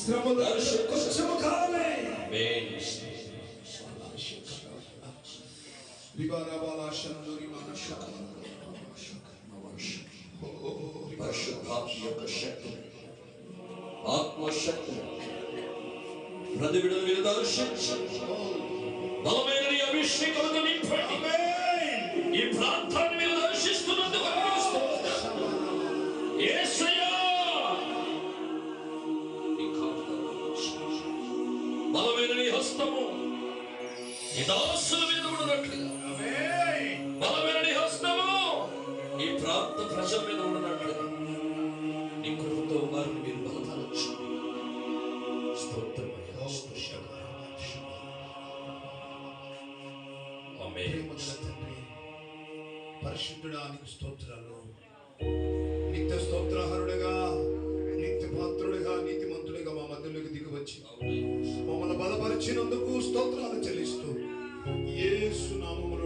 శ్రమలు కొంచెము కాలమే. ఆత్మశక్తి ప్రతి విడుదల మీద దర్శించండి. బలమైన నీ అభిషేకంతో నింపండి. ఈ ప్రాంతాన్ని మీరు దర్శిస్తున్నందుకు యేసయ్యా బలమైన నీ హస్తము ఈ దాసుల మీద ఉన్నట్లుగా, బలమైన నీ హస్తము ఈ ప్రాంత ప్రజల మీద ఉన్నట్లుగా నీ కృపతో వారిని మీరు బలపరచు. పరిశుద్ధుడానికి స్తోత్రాలు. నిత్య స్తోత్రహరుడుగా, నిత్య పాత్రుడుగా, నీతిమంతుడిగా మా మధ్యలోకి దిగివచ్చి మమ్మల్ని బలపరిచినందుకు స్తోత్రాలు చెల్లిస్తూ యేసు నామములో